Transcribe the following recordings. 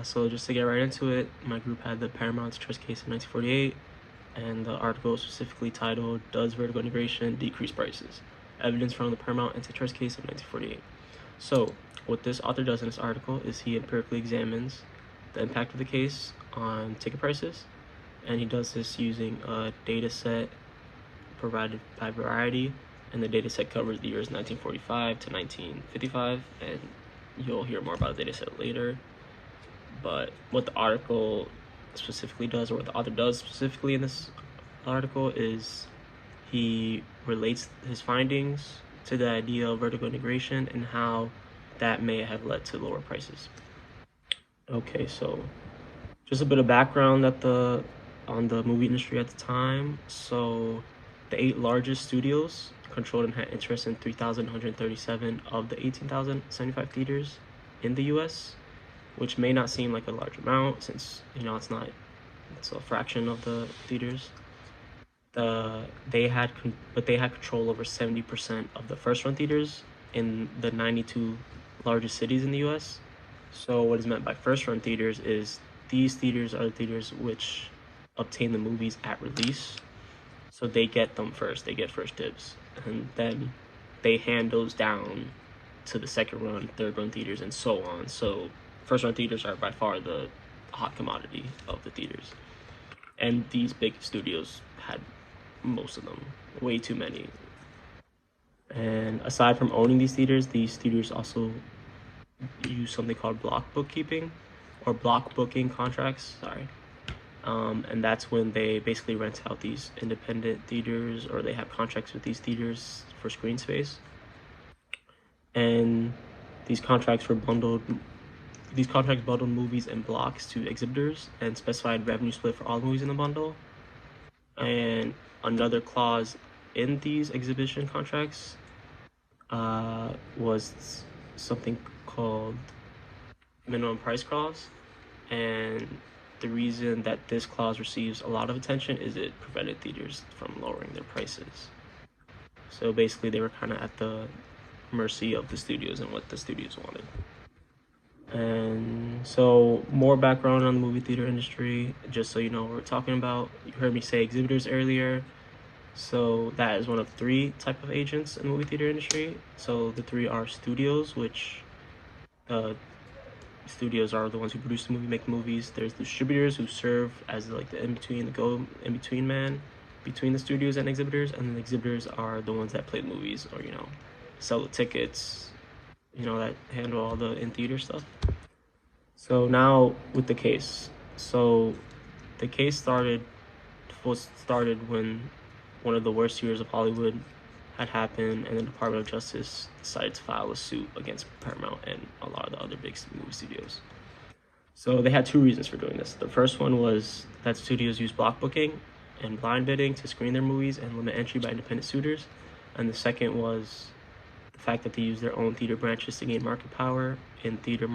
So just to get right into it, my group had the Paramount antitrust case in 1948, and the article was specifically titled, "Does Vertical Integration Decrease Prices? Evidence from the Paramount antitrust case of 1948." So what this author does in this article is he empirically examines the impact of the case on ticket prices, and he does this using a data set provided by Variety, and the data set covers the years 1945 to 1955, and you'll hear more about the data set later. But what the article specifically does, or what the author does specifically in this article, is he relates his findings to the idea of vertical integration and how that may have led to lower prices. Okay, so just a bit of background on the movie industry at the time. So the 8 largest studios controlled and had interest in 3,137 of the 18,075 theaters in the US, which may not seem like a large amount since, it's a fraction of the theaters. They had control over 70% of the first run theaters in the 92 largest cities in the US. So what is meant by first run theaters is these theaters are the theaters which obtain the movies at release. So they get them first, they get first dibs, and then they hand those down to the second run, third run theaters, and so on. So first run theaters are by far the hot commodity of the theaters. And these big studios had most of them, way too many. And aside from owning these theaters also use something called block bookkeeping, or block booking contracts, and that's when they basically rent out these independent theaters, or they have contracts with these theaters for screen space. And these contracts bundled movies in blocks to exhibitors and specified revenue split for all movies in the bundle. And another clause in these exhibition contracts was something called minimum price clause. And the reason that this clause receives a lot of attention is it prevented theaters from lowering their prices. So basically they were kind of at the mercy of the studios and what the studios wanted. And so more background on the movie theater industry, just so you know what we're talking about. You heard me say exhibitors earlier. So that is one of 3 type of agents in the movie theater industry. So the 3 are studios, which studios are the ones who produce the movie, make the movies. There's distributors who serve as like the in-between man between the studios and exhibitors, and the exhibitors are the ones that play the movies, or sell the tickets, that handle all the in-theater stuff. So now with the case. So the case started when one of the worst years of Hollywood had happened, and the Department of Justice decided to file a suit against Paramount and a lot of the other big movie studios. So they had 2 reasons for doing this. The first one was that studios use block booking and blind bidding to screen their movies and limit entry by independent suitors. And the second was the fact that they use their own theater branches to gain market power in the theater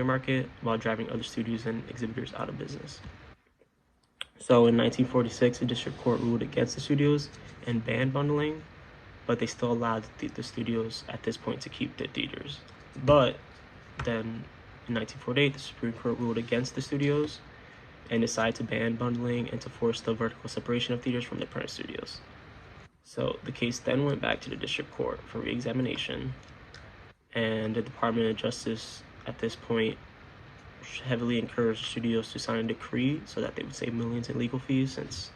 market while driving other studios and exhibitors out of business. So in 1946, the district court ruled against the studios and banned bundling, but they still allowed the studios at this point to keep their theaters. But then in 1948, the Supreme Court ruled against the studios and decided to ban bundling and to force the vertical separation of theaters from their parent studios. So the case then went back to the district court for re-examination, and the Department of Justice at this point heavily encouraged studios to sign a decree so that they would save millions in legal fees, since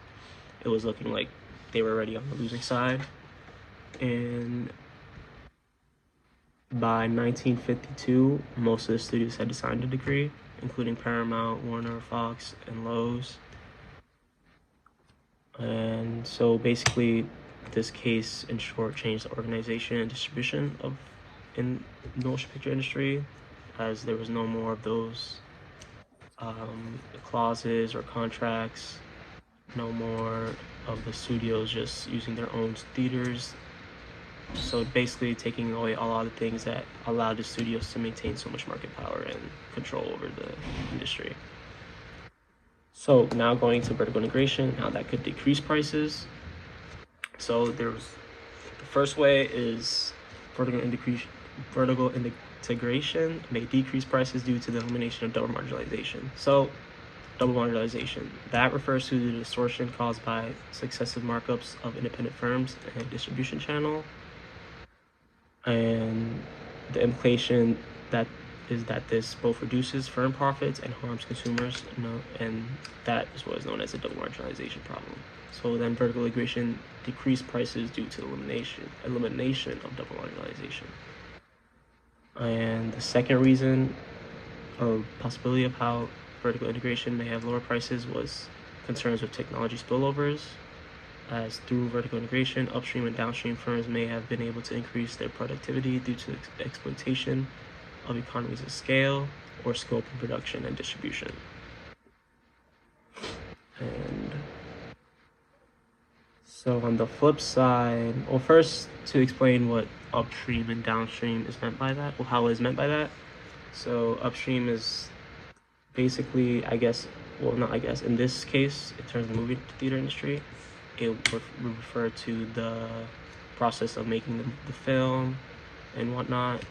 it was looking like they were already on the losing side. And by 1952, most of the studios had signed a decree, including Paramount, Warner, Fox, and Lowe's. And so basically, this case, in short, changed the organization and distribution in the motion picture industry, as there was no more of those clauses or contracts, no more of the studios just using their own theaters. So basically taking away a lot of things that allowed the studios to maintain so much market power and control over the industry. So now going to vertical integration, how that could decrease prices. So the first way is vertical integration may decrease prices due to the elimination of double marginalization. So, double marginalization. That refers to the distortion caused by successive markups of independent firms and distribution channel. And the implication that is that this both reduces firm profits and harms consumers, and that is what is known as a double marginalization problem. So then vertical integration decreased prices due to elimination of double marginalization. And the second reason or possibility of how vertical integration may have lower prices was concerns with technology spillovers, as through vertical integration, upstream and downstream firms may have been able to increase their productivity due to exploitation of economies of scale or scope in production and distribution. And so on the flip side, well, first to explain what upstream and downstream is meant by that, or how it is meant by that. So upstream is basically, in this case, in terms of the movie theater industry, it would refer to the process of making the film and whatnot.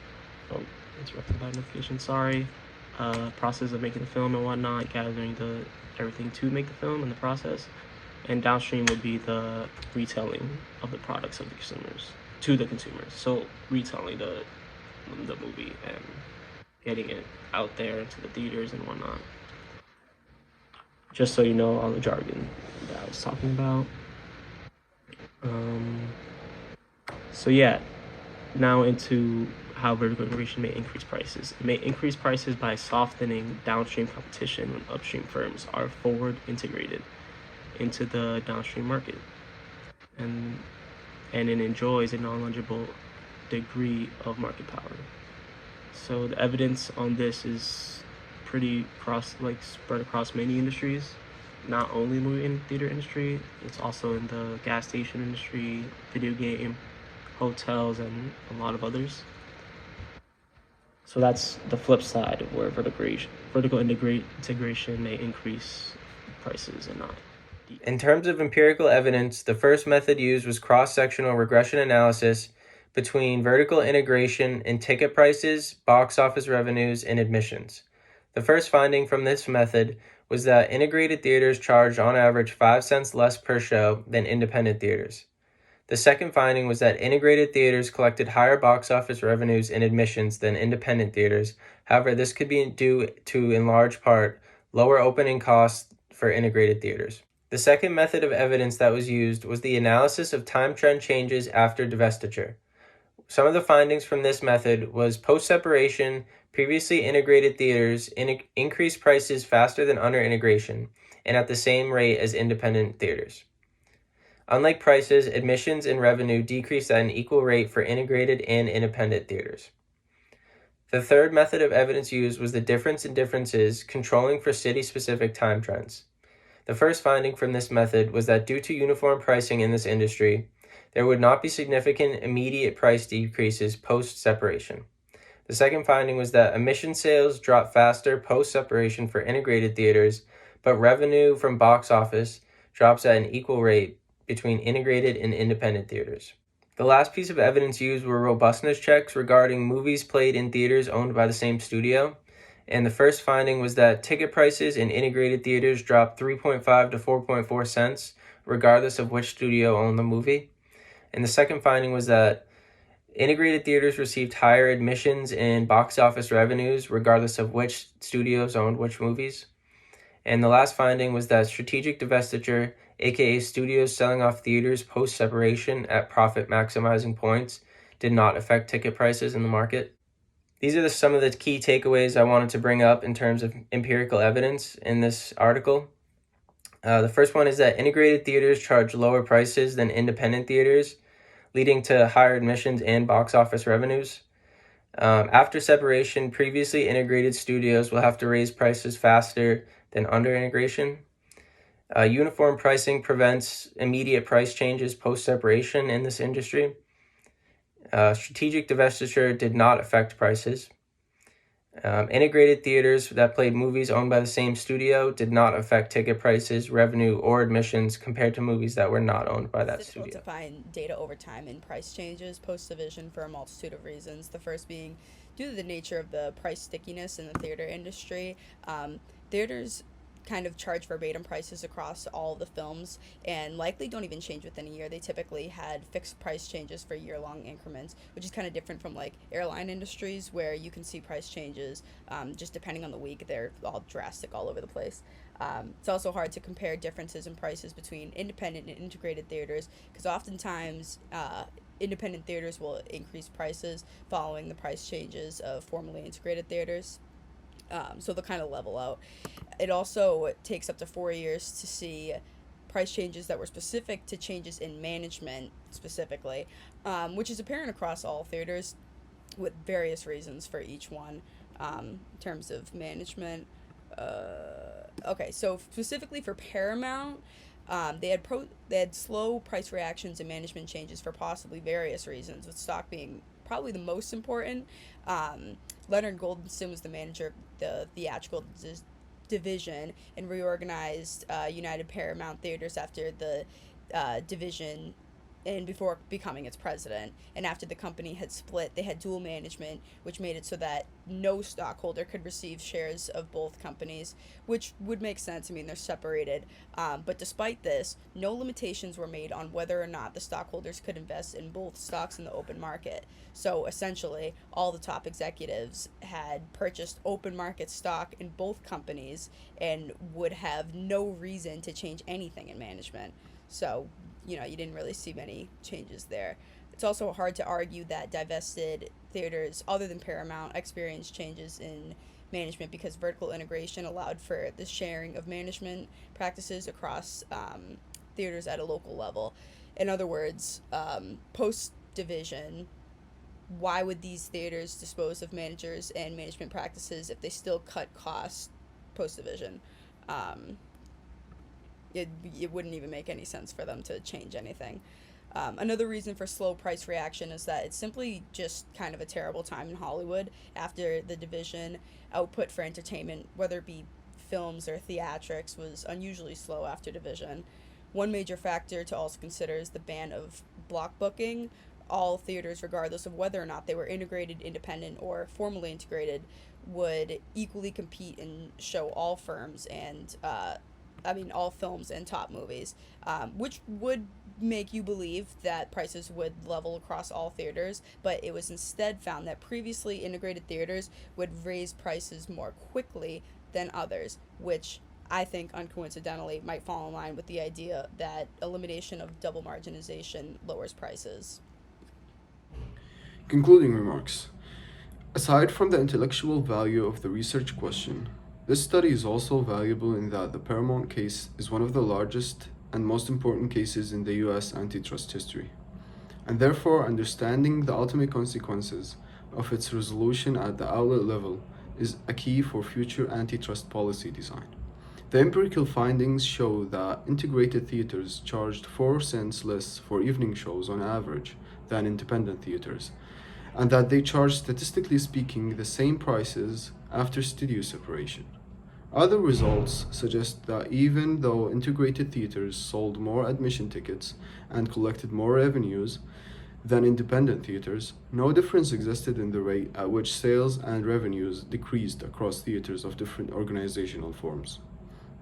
Oh, interrupted by notification, sorry. Process of making the film and whatnot, gathering everything to make the film and the process. And downstream would be the retailing of the products of the consumers to the consumers. So retailing the movie and getting it out there into the theaters and whatnot. Just so you know all the jargon that I was talking about. So yeah, now into how vertical integration may increase prices. It may increase prices by softening downstream competition when upstream firms are forward integrated into the downstream market, and it enjoys a non-fungible degree of market power. So the evidence on this is pretty spread across many industries, not only the movie and theater industry. It's also in the gas station industry, video game, hotels, and a lot of others. So that's the flip side of where vertical integration may increase prices and not. In terms of empirical evidence, the first method used was cross-sectional regression analysis between vertical integration and ticket prices, box office revenues, and admissions. The first finding from this method was that integrated theaters charged on average 5 cents less per show than independent theaters. The second finding was that integrated theaters collected higher box office revenues and admissions than independent theaters. However, this could be due to, in large part, lower opening costs for integrated theaters. The second method of evidence that was used was the analysis of time trend changes after divestiture. Some of the findings from this method was post-separation, previously integrated theaters increased prices faster than under integration and at the same rate as independent theaters. Unlike prices, admissions and revenue decreased at an equal rate for integrated and independent theaters. The third method of evidence used was the difference in differences controlling for city-specific time trends. The first finding from this method was that due to uniform pricing in this industry, there would not be significant immediate price decreases post-separation. The second finding was that admission sales dropped faster post-separation for integrated theaters, but revenue from box office drops at an equal rate between integrated and independent theaters. The last piece of evidence used were robustness checks regarding movies played in theaters owned by the same studio. And the first finding was that ticket prices in integrated theaters dropped 3.5 to 4.4 cents, regardless of which studio owned the movie. And the second finding was that integrated theaters received higher admissions and box office revenues, regardless of which studios owned which movies. And the last finding was that strategic divestiture, aka studios selling off theaters post-separation at profit-maximizing points, did not affect ticket prices in the market. These are some of the key takeaways I wanted to bring up in terms of empirical evidence in this article. The first one is that integrated theaters charge lower prices than independent theaters, leading to higher admissions and box office revenues. After separation, previously integrated studios will have to raise prices faster than under integration. Uniform pricing prevents immediate price changes post-separation in this industry. Strategic divestiture did not affect prices. Integrated theaters that played movies owned by the same studio did not affect ticket prices, revenue, or admissions compared to movies that were not owned by that studio. It's difficult to find data over time and price changes post-division for a multitude of reasons. The first being due to the nature of the price stickiness in the theater industry, theaters kind of charge verbatim prices across all the films and likely don't even change within a year. They typically had fixed price changes for year-long increments, which is kind of different from like airline industries where you can see price changes just depending on the week. They're all drastic all over the place. It's also hard to compare differences in prices between independent and integrated theaters because oftentimes independent theaters will increase prices following the price changes of formerly integrated theaters. So they'll kind of level out. It also takes up to 4 years to see price changes that were specific to changes in management specifically, which is apparent across all theaters with various reasons for each one in terms of management. Okay, so specifically for Paramount, they had slow price reactions and management changes for possibly various reasons, with stock being probably the most important. Leonard Goldenson was the manager of the theatrical division and reorganized United Paramount Theaters after the division and before becoming its president. And after the company had split, they had dual management, which made it so that no stockholder could receive shares of both companies, which would make sense. I mean, they're separated. But despite this, no limitations were made on whether or not the stockholders could invest in both stocks in the open market. So essentially, all the top executives had purchased open market stock in both companies and would have no reason to change anything in management. So, you didn't really see many changes there. It's also hard to argue that divested theaters, other than Paramount, experienced changes in management because vertical integration allowed for the sharing of management practices across theaters at a local level. In other words, post division, why would these theaters dispose of managers and management practices if they still cut costs post division? Um, it wouldn't even make any sense for them to change anything. Another reason for slow price reaction is that it's simply just kind of a terrible time in Hollywood after the division. Output for entertainment, whether it be films or theatrics, was unusually slow after division. One major factor to also consider is the ban of block booking. All theaters, regardless of whether or not they were integrated, independent, or formally integrated, would equally compete and show all firms and all films and top movies, which would make you believe that prices would level across all theaters, but it was instead found that previously integrated theaters would raise prices more quickly than others, which I think uncoincidentally might fall in line with the idea that elimination of double marginalization lowers prices. Concluding remarks. Aside from the intellectual value of the research question, this study is also valuable in that the Paramount case is one of the largest and most important cases in the US antitrust history, and therefore understanding the ultimate consequences of its resolution at the outlet level is a key for future antitrust policy design. The empirical findings show that integrated theaters charged 4 cents less for evening shows on average than independent theaters, and that they charge, statistically speaking, the same prices after studio separation. Other results suggest that even though integrated theaters sold more admission tickets and collected more revenues than independent theaters, no difference existed in the rate at which sales and revenues decreased across theaters of different organizational forms.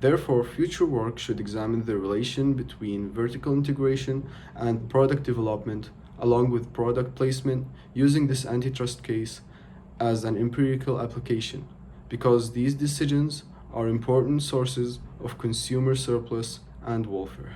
Therefore, future work should examine the relation between vertical integration and product development, along with product placement, using this antitrust case as an empirical application, because these decisions are important sources of consumer surplus and welfare.